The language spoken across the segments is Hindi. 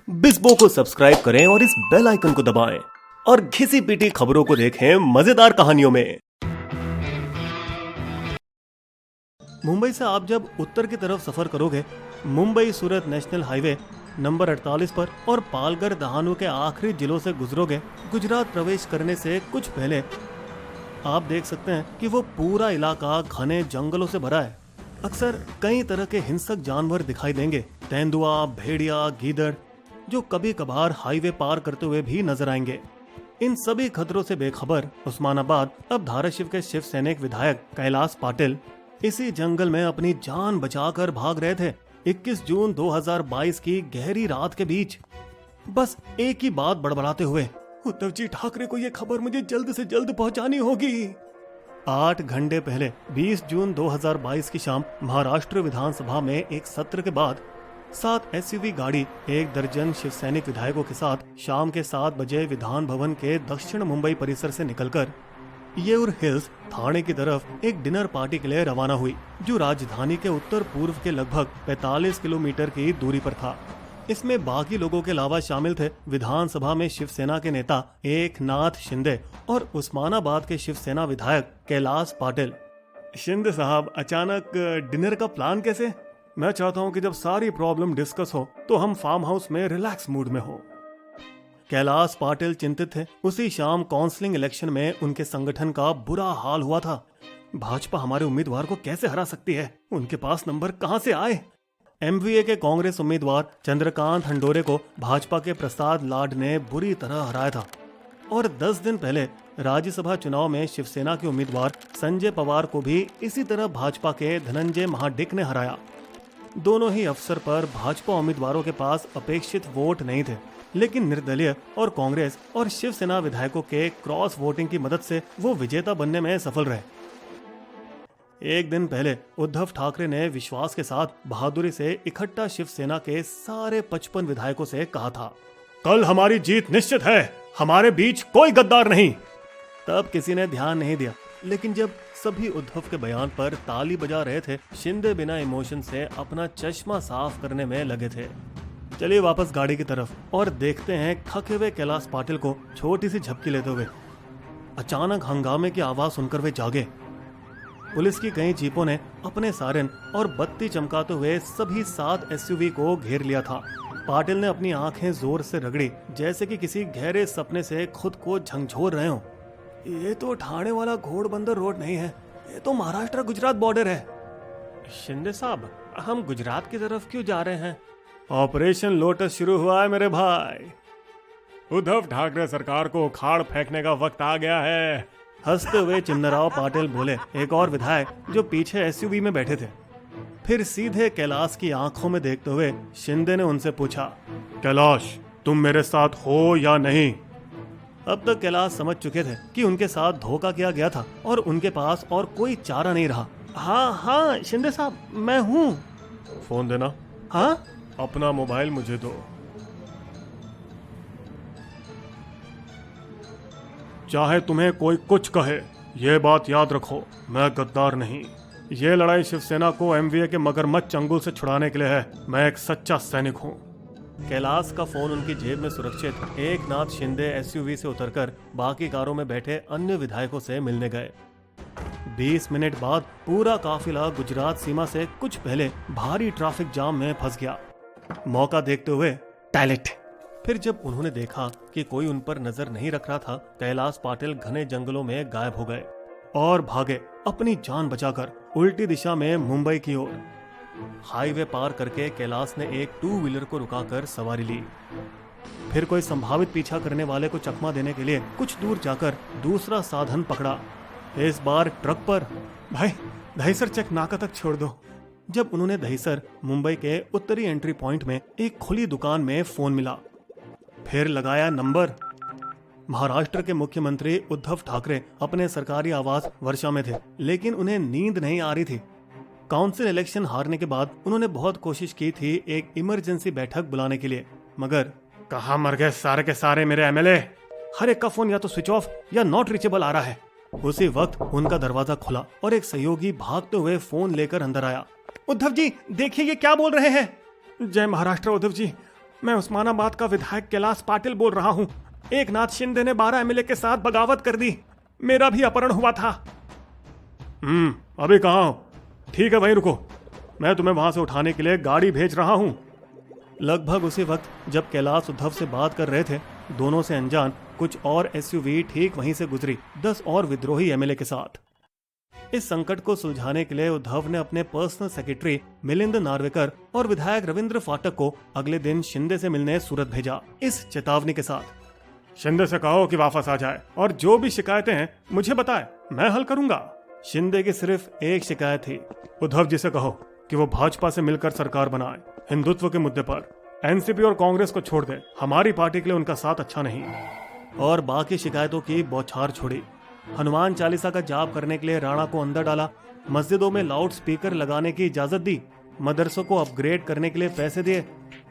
बिस्बो को सब्सक्राइब करें और इस बेल आइकन को दबाएं और घिसी पिटी खबरों को देखें मजेदार कहानियों में। मुंबई से आप जब उत्तर की तरफ सफर करोगे, मुंबई सूरत नेशनल हाईवे नंबर 48 पर और पालघर दहानू के आखिरी जिलों से गुजरोगे, गुजरात प्रवेश करने से कुछ पहले आप देख सकते हैं कि वो पूरा इलाका घने जंगलों से भरा है। अक्सर कई तरह के हिंसक जानवर दिखाई देंगे, तेंदुआ, भेड़िया, गीदड़, जो कभी कभार हाईवे पार करते हुए भी नजर आएंगे। इन सभी खतरों से बेखबर उस्मानाबाद अब धाराशिव के शिव सैनिक विधायक कैलाश पाटिल इसी जंगल में अपनी जान बचाकर भाग रहे थे 21 जून 2022 की गहरी रात के बीच। बस एक ही बात बड़बड़ाते हुए, उद्धव जी ठाकरे को यह खबर मुझे जल्द से जल्द पहुंचानी होगी। 8 घंटे पहले 20 जून 2022 की शाम महाराष्ट्र विधानसभा में एक सत्र के बाद 7 एसयूवी गाड़ी 1 दर्जन शिव सैनिक विधायकों के साथ शाम के 7 बजे विधान भवन के दक्षिण मुंबई परिसर से निकलकर येऊर हिल्स थाने की तरफ एक डिनर पार्टी के लिए रवाना हुई, जो राजधानी के उत्तर पूर्व के लगभग 45 किलोमीटर की दूरी पर था। इसमें बाकी लोगों के अलावा शामिल थे विधानसभा में शिवसेना के नेता एकनाथ शिंदे और उस्मानाबाद के शिवसेना विधायक कैलाश पाटिल। शिंदे साहब, अचानक डिनर का प्लान कैसे? मैं चाहता हूं कि जब सारी प्रॉब्लम डिस्कस हो तो हम फार्म हाउस में रिलैक्स मूड में हो। कैलाश पाटिल चिंतित थे। उसी शाम काउंसलिंग इलेक्शन में उनके संगठन का बुरा हाल हुआ था। भाजपा हमारे उम्मीदवार को कैसे हरा सकती है? उनके पास नंबर कहां से आए? एमवीए के कांग्रेस उम्मीदवार चंद्रकांत हंडोरे को भाजपा के प्रसाद लाड ने बुरी तरह हराया था और 10 दिन पहले राज्यसभा चुनाव में शिवसेना के उम्मीदवार संजय पवार को भी इसी तरह भाजपा के धनंजय महाडिक ने हराया। दोनों ही अवसर पर भाजपा उम्मीदवारों के पास अपेक्षित वोट नहीं थे, लेकिन निर्दलीय और कांग्रेस और शिवसेना विधायकों के क्रॉस वोटिंग की मदद से वो विजेता बनने में सफल रहे। एक दिन पहले उद्धव ठाकरे ने विश्वास के साथ बहादुरी से इकट्ठा शिवसेना के सारे 55 विधायकों से कहा था, कल हमारी जीत निश्चित है, हमारे बीच कोई गद्दार नहीं। तब किसी ने ध्यान नहीं दिया, लेकिन जब सभी उद्धव के बयान पर ताली बजा रहे थे, शिंदे बिना इमोशन से अपना चश्मा साफ करने में लगे थे। चलिए वापस गाड़ी की तरफ और देखते हैं थके हुए कैलाश पाटिल को छोटी सी झपकी लेते हुए। अचानक हंगामे की आवाज सुनकर वे जागे। पुलिस की कई जीपों ने अपने सायरन और बत्ती चमकाते हुए सभी 7 एसयूवी को घेर लिया था। पाटिल ने अपनी आंखें जोर से रगड़ी, जैसे कि किसी गहरे सपने से खुद को झंझोर रहे हो। ये तो ठाणे वाला घोड़बंदर रोड नहीं है, ये तो महाराष्ट्र गुजरात बॉर्डर है। शिंदे साहब, हम गुजरात की तरफ क्यों जा रहे हैं? ऑपरेशन लोटस शुरू हुआ है मेरे भाई। उद्धव ठाकरे सरकार को उखाड़ फेंकने का वक्त आ गया है, हंसते हुए चिन्नराव पाटिल बोले, एक और विधायक जो पीछे एसयूवी में बैठे थे। फिर सीधे कैलाश की आंखों में देखते हुए शिंदे ने उनसे पूछा, कैलाश, तुम मेरे साथ हो या नहीं? अब तक कैलाश समझ चुके थे कि उनके साथ धोखा किया गया था और उनके पास और कोई चारा नहीं रहा। हाँ शिंदे साहब, मैं हूँ। फोन देना। हाँ, अपना मोबाइल मुझे दो। चाहे तुम्हें कोई कुछ कहे, ये बात याद रखो, मैं गद्दार नहीं। ये लड़ाई शिवसेना को एमवीए के मगरमच्छ चंगुल से छुड़ाने के लिए है। मैं एक सच्चा सैनिक हूँ। कैलाश का फोन उनकी जेब में सुरक्षित एकनाथ शिंदे एसयूवी से उतरकर बाकी कारों में बैठे अन्य विधायकों से मिलने गए। 20 मिनट बाद पूरा काफिला गुजरात सीमा से कुछ पहले भारी ट्रैफिक जाम में फंस गया। मौका देखते हुए टॉयलेट। फिर जब उन्होंने देखा कि कोई उन पर नजर नहीं रख रहा था, कैलाश पाटिल घने जंगलों में गायब हो गए और भागे अपनी जान बचाकर उल्टी दिशा में मुंबई की ओर। हाईवे पार करके कैलाश ने एक 2 व्हीलर को रुकाकर सवारी ली। फिर कोई संभावित पीछा करने वाले को चकमा देने के लिए कुछ दूर जाकर दूसरा साधन पकड़ा, इस बार ट्रक पर। भाई, दहीसर चेक नाका तक छोड़ दो। जब उन्होंने दहीसर मुंबई के उत्तरी एंट्री पॉइंट में एक खुली दुकान में फोन मिला, फिर लगाया नंबर। महाराष्ट्र के मुख्यमंत्री उद्धव ठाकरे अपने सरकारी आवास वर्षा में थे, लेकिन उन्हें नींद नहीं आ रही थी। काउंसिल इलेक्शन हारने के बाद उन्होंने बहुत कोशिश की थी एक इमरजेंसी बैठक बुलाने के लिए, मगर कहाँ मर गए सारे के सारे मेरे एमएलए। हर एक का फोन या तो स्विच ऑफ या नॉट रीचेबल आ रहा है। उसी वक्त उनका दरवाजा खुला और एक सहयोगी भागते हुए फोन लेकर अंदर आया। उद्धव जी, देखिए ये क्या बोल रहे हैं। जय महाराष्ट्र उद्धव जी, मैं उस्मानाबाद का विधायक कैलाश पाटिल बोल रहा हूँ। एकनाथ शिंदे ने 12 एमएलए के साथ बगावत कर दी। मेरा भी अपहरण हुआ था। अभी कहाँ हो? ठीक है, वहीं रुको, मैं तुम्हें वहां से उठाने के लिए गाड़ी भेज रहा हूँ। लगभग उसी वक्त जब कैलाश उद्धव से बात कर रहे थे, दोनों से अनजान कुछ और एसयूवी ठीक वहीं से गुजरी, 10 और विद्रोही एमएलए के साथ। इस संकट को सुलझाने के लिए उद्धव ने अपने पर्सनल सेक्रेटरी मिलिंद नार्वेकर और विधायक रविंद्र फाटक को अगले दिन शिंदे से मिलने सूरत भेजा, इस चेतावनी के साथ, शिंदे से कहो कि वापस आ जाए और जो भी शिकायतें हैं मुझे बताए, मैं हल करूंगा। शिंदे की सिर्फ एक शिकायत थी, उद्धव जी से कहो कि वो भाजपा से मिलकर सरकार बनाए, हिंदुत्व के मुद्दे पर एनसीपी और कांग्रेस को छोड़ दे, हमारी पार्टी के लिए उनका साथ अच्छा नहीं। और बाकी शिकायतों की बौछार छोड़ी। हनुमान चालीसा का जाप करने के लिए राणा को अंदर डाला, मस्जिदों में लाउड स्पीकर लगाने की इजाजत दी, मदरसों को अपग्रेड करने के लिए पैसे दिए।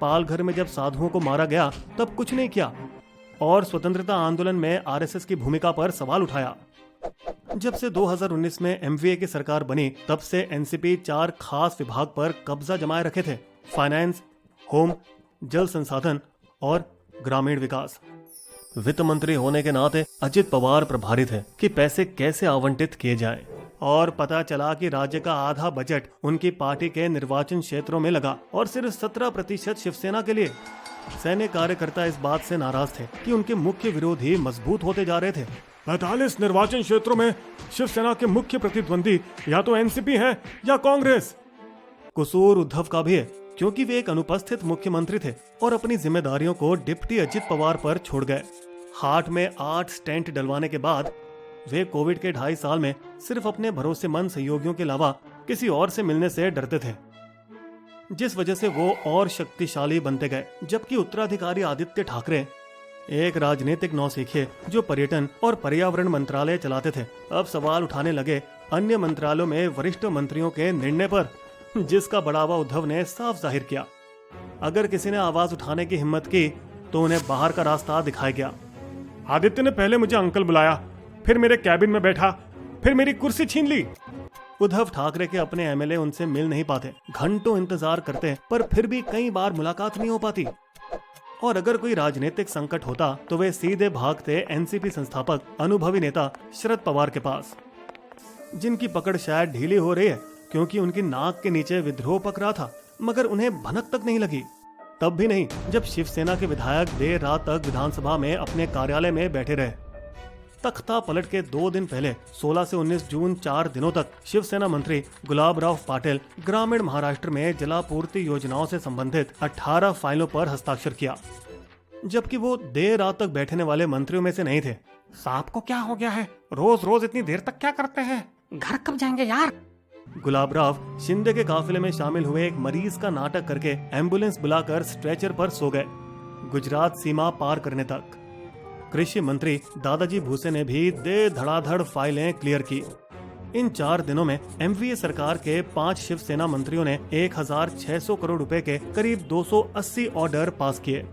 पालघर में जब साधुओं को मारा गया तब कुछ नहीं किया और स्वतंत्रता आंदोलन में आरएसएस की भूमिका पर सवाल उठाया। जब से 2019 में एमवीए की सरकार बनी तब से एनसीपी 4 खास विभाग पर कब्जा जमाए रखे थे, फाइनेंस, होम, जल संसाधन और ग्रामीण विकास। वित्त मंत्री होने के नाते अजित पवार प्रभारी थे कि पैसे कैसे आवंटित किए जाएं। और पता चला कि राज्य का आधा बजट उनकी पार्टी के निर्वाचन क्षेत्रों में लगा और सिर्फ 17% शिवसेना के लिए। सैन्य कार्यकर्ता इस बात से नाराज थे कि उनके मुख्य विरोधी मजबूत होते जा रहे थे। 45 निर्वाचन क्षेत्रों में शिवसेना के मुख्य प्रतिद्वंदी या तो एनसीपी है या कांग्रेस। कसूर उद्धव का भी है क्योंकि वे एक अनुपस्थित मुख्यमंत्री थे और अपनी जिम्मेदारियों को डिप्टी अजित पवार पर छोड़ गए। हार्ट में 8 स्टेंट डलवाने के बाद वे कोविड के 2.5 साल में सिर्फ अपने भरोसेमंद सहयोगियों के अलावा किसी और से मिलने से डरते थे, जिस वजह से वो और शक्तिशाली बनते गए। जबकि उत्तराधिकारी आदित्य ठाकरे एक राजनीतिक नौसिखिए जो पर्यटन और पर्यावरण मंत्रालय चलाते थे, अब सवाल उठाने लगे अन्य मंत्रालयों में वरिष्ठ मंत्रियों के निर्णय पर, जिसका बढ़ावा उद्धव ने साफ जाहिर किया। अगर किसी ने आवाज उठाने की हिम्मत की तो उन्हें बाहर का रास्ता दिखाया गया। आदित्य ने पहले मुझे अंकल बुलाया, फिर मेरे कैबिन में बैठा, फिर मेरी कुर्सी छीन ली। उद्धव ठाकरे के अपने एमएलए उनसे मिल नहीं पाते, घंटों इंतजार करते पर फिर भी कई बार मुलाकात नहीं हो पाती। और अगर कोई राजनीतिक संकट होता तो वे सीधे भागते एनसीपी संस्थापक अनुभवी नेता शरद पवार के पास, जिनकी पकड़ शायद ढीली हो रही है क्योंकि उनकी नाक के नीचे विद्रोह पक रहा था, मगर उन्हें भनक तक नहीं लगी। तब भी नहीं जब शिवसेना के विधायक देर रात तक विधानसभा में अपने कार्यालय में बैठे रहे। तख्ता पलट के 2 दिन पहले 16 से 19 जून 4 दिनों तक शिवसेना मंत्री गुलाबराव पाटिल ग्रामीण महाराष्ट्र में जलापूर्ति योजनाओं से संबंधित 18 फाइलों पर हस्ताक्षर किया, जबकि वो देर रात तक बैठने वाले मंत्रियों में से नहीं थे। साहब को क्या हो गया है, रोज रोज इतनी देर तक क्या करते हैं, घर कब जाएंगे यार। गुलाबराव शिंदे के काफिले में शामिल हुए एक मरीज का नाटक करके एम्बुलेंस बुलाकर स्ट्रेचर पर सो गए, गुजरात सीमा पार करने तक। कृषि मंत्री दादाजी भूसे ने भी दे धड़ाधड़ फाइलें क्लियर की। इन 4 दिनों में एमवीए सरकार के 5 शिवसेना मंत्रियों ने 1600 करोड़ रुपए के करीब 280 ऑर्डर पास किए।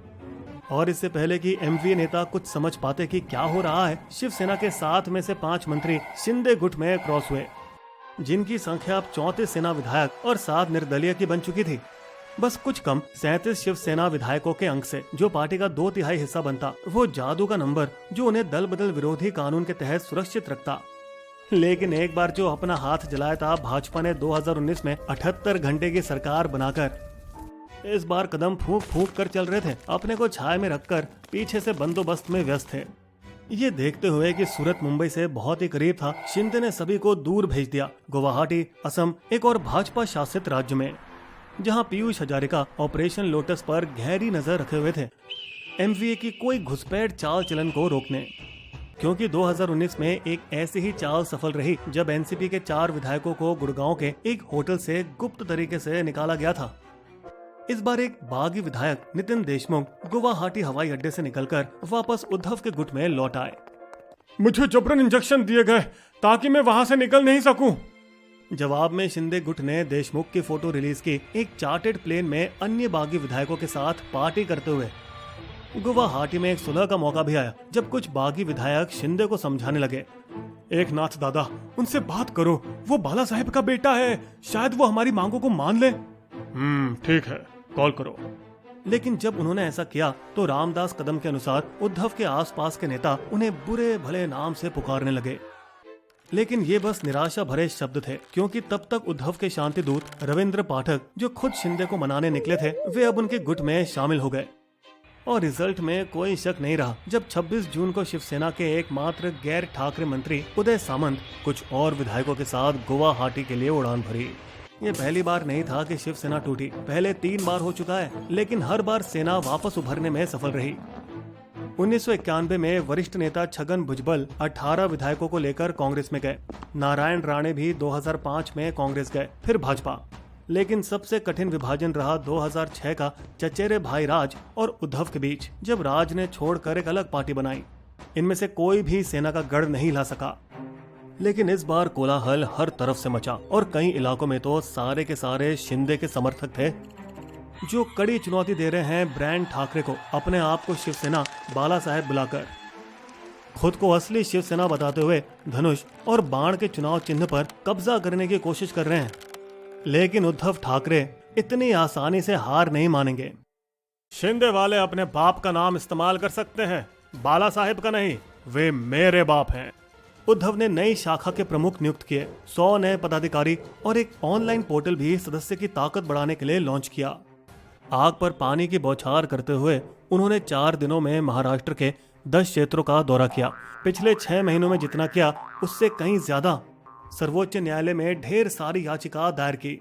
और इससे पहले कि एमवीए नेता कुछ समझ पाते कि क्या हो रहा है, शिवसेना के 7 में से 5 मंत्री शिंदे गुट में क्रॉस हुए, जिनकी संख्या अब 34 सेना विधायक और 7 निर्दलीय की बन चुकी थी। बस कुछ कम 37 शिवसेना विधायकों के अंक से जो पार्टी का 2/3 हिस्सा बनता, वो जादू का नंबर जो उन्हें दल बदल विरोधी कानून के तहत सुरक्षित रखता। लेकिन एक बार जो अपना हाथ जलाया था भाजपा ने 2019 में 78 घंटे की सरकार बनाकर, इस बार कदम फूंक फूंक कर चल रहे थे, अपने को छाया में रखकर पीछे से बंदोबस्त में व्यस्त थे। ये देखते हुए कि सूरत मुंबई से बहुत ही करीब था, शिंदे ने सभी को दूर भेज दिया, गुवाहाटी, असम, एक और भाजपा शासित राज्य में, जहां पीयूष हजारिका ऑपरेशन लोटस पर गहरी नजर रखे हुए थे, एमवीए की कोई घुसपैठ चाल चलन को रोकने। क्योंकि 2019 में एक ऐसी ही चाल सफल रही जब एनसीपी के 4 विधायकों को गुड़गांव के एक होटल से गुप्त तरीके से निकाला गया था। इस बार एक बागी विधायक नितिन देशमुख गुवाहाटी हवाई अड्डे से निकलकर वापस उद्धव के गुट में लौट आए। मुझे जबरन इंजेक्शन दिए गए ताकि मैं वहां से निकल नहीं सकूं। जवाब में शिंदे गुट ने देशमुख की फोटो रिलीज की, एक चार्टर्ड प्लेन में अन्य बागी विधायकों के साथ पार्टी करते हुए। गुवाहाटी में एक सुलह का मौका भी आया जब कुछ बागी विधायक शिंदे को समझाने लगे, एकनाथ दादा उनसे बात करो, वो बाला साहेब का बेटा है, शायद वो हमारी मांगों को मान ले। ठीक है, कॉल करो। लेकिन जब उन्होंने ऐसा किया तो रामदास कदम के अनुसार उद्धव के आसपास के नेता उन्हें बुरे भले नाम से पुकारने लगे। लेकिन ये बस निराशा भरे शब्द थे, क्योंकि तब तक उद्धव के शांति दूत रविंद्र पाठक, जो खुद शिंदे को मनाने निकले थे, वे अब उनके गुट में शामिल हो गए। और रिजल्ट में कोई शक नहीं रहा जब 26 जून को शिवसेना के एकमात्र गैर ठाकरे मंत्री उदय सामंत कुछ और विधायकों के साथ गुवाहाटी के लिए उड़ान भरी। ये पहली बार नहीं था कि शिवसेना टूटी, पहले 3 बार हो चुका है, लेकिन हर बार सेना वापस उभरने में सफल रही। 1991 में वरिष्ठ नेता छगन भुजबल 18 विधायकों को लेकर कांग्रेस में गए। नारायण राणे भी 2005 में कांग्रेस गए, फिर भाजपा। लेकिन सबसे कठिन विभाजन रहा 2006 का चचेरे भाई राज और उद्धव के बीच, जब राज ने छोड़कर एक अलग पार्टी बनाई। इनमें से कोई भी सेना का गढ़ नहीं ला सका। लेकिन इस बार कोलाहल हर तरफ से मचा और कई इलाकों में तो सारे के सारे शिंदे के समर्थक थे, जो कड़ी चुनौती दे रहे हैं ब्रांड ठाकरे को अपने आप को शिवसेना बाला साहेब बुलाकर। खुद को असली शिवसेना बताते हुए धनुष और बाण के चुनाव चिन्ह पर कब्जा करने की कोशिश कर रहे हैं। लेकिन उद्धव ठाकरे इतनी आसानी से हार नहीं मानेंगे। शिंदे वाले अपने बाप का नाम इस्तेमाल कर सकते हैं, बाला साहेब का नहीं। वे मेरे बाप हैं। उद्धव ने नई शाखा के प्रमुख नियुक्त किए, 100 नए पदाधिकारी और एक ऑनलाइन पोर्टल भी सदस्य की ताकत बढ़ाने के लिए लॉन्च किया। आग पर पानी की बौछार करते हुए उन्होंने 4 दिनों में महाराष्ट्र के 10 क्षेत्रों का दौरा किया। पिछले 6 महीनों में जितना किया उससे कहीं ज्यादा। सर्वोच्च न्यायालय में ढेर सारी याचिका दायर की।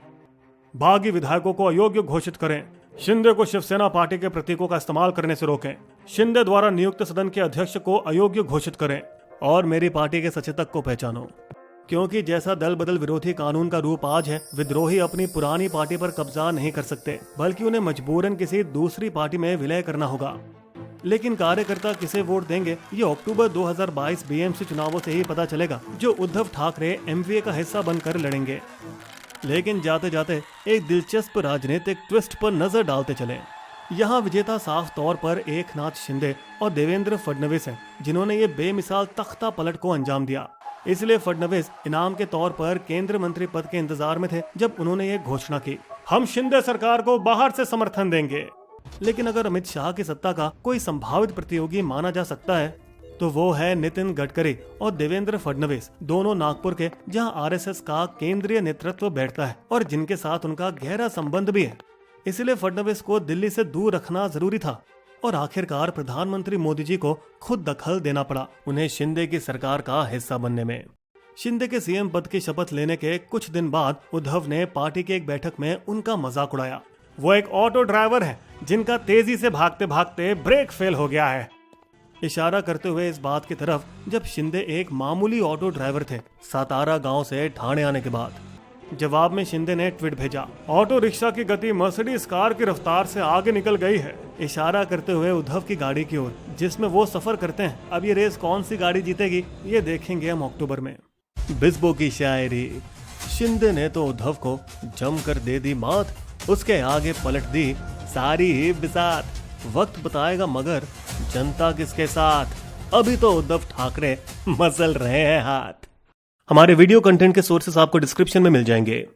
बागी विधायकों को अयोग्य घोषित करें, शिंदे को शिवसेना पार्टी के प्रतीकों का इस्तेमाल करने से रोकें, शिंदे द्वारा नियुक्त सदन के अध्यक्ष को अयोग्य घोषित करें, और मेरी पार्टी के सचेतक को पहचानो। क्योंकि जैसा दल बदल विरोधी कानून का रूप आज है, विद्रोही अपनी पुरानी पार्टी पर कब्जा नहीं कर सकते, बल्कि उन्हें मजबूरन किसी दूसरी पार्टी में विलय करना होगा। लेकिन कार्यकर्ता किसे वोट देंगे ये अक्टूबर 2022 बीएमसी चुनावों से ही पता चलेगा, जो उद्धव ठाकरे एमवीए का हिस्सा बनकर लड़ेंगे। लेकिन जाते जाते एक दिलचस्प राजनीतिक ट्विस्ट पर नजर डालते चले। यहाँ विजेता साफ तौर पर एकनाथ शिंदे और देवेंद्र फडणवीस हैं, जिन्होंने ये बेमिसाल तख्ता पलट को अंजाम दिया। इसलिए फडणवीस इनाम के तौर पर केंद्र मंत्री पद के इंतजार में थे जब उन्होंने ये घोषणा की, हम शिंदे सरकार को बाहर से समर्थन देंगे। लेकिन अगर अमित शाह की सत्ता का कोई संभावित प्रतियोगी माना जा सकता है तो वो है नितिन गडकरी और देवेंद्र फडणवीस, दोनों नागपुर के, जहां आरएसएस का केंद्रीय नेतृत्व बैठता है और जिनके साथ उनका गहरा संबंध भी है। इसलिए फडणवीस को दिल्ली से दूर रखना जरूरी था और आखिरकार प्रधानमंत्री मोदी जी को खुद दखल देना पड़ा उन्हें शिंदे की सरकार का हिस्सा बनने में। शिंदे के सीएम पद की शपथ लेने के कुछ दिन बाद उद्धव ने पार्टी की एक बैठक में उनका मजाक उड़ाया। वो एक ऑटो ड्राइवर है जिनका तेजी से भागते भागते ब्रेक फेल हो गया है, इशारा करते हुए इस बात की तरफ जब शिंदे एक मामूली ऑटो ड्राइवर थे, सातारा गांव से ठाणे आने के बाद। जवाब में शिंदे ने ट्वीट भेजा, ऑटो रिक्शा की गति मर्सिडीज कार की रफ्तार से आगे निकल गई है, इशारा करते हुए उद्धव की गाड़ी की ओर जिसमें वो सफर करते हैं। अब ये रेस कौन सी गाड़ी जीतेगी ये देखेंगे हम अक्टूबर में। बिस्बो की शायरी। शिंदे ने तो उद्धव को जमकर दे दी मात, उसके आगे पलट दी सारी ही बिसात। वक्त बताएगा मगर जनता किसके साथ, अभी तो उद्धव ठाकरे मसल रहे हैं हाथ। हमारे वीडियो कंटेंट के सोर्सेस आपको डिस्क्रिप्शन में मिल जाएंगे।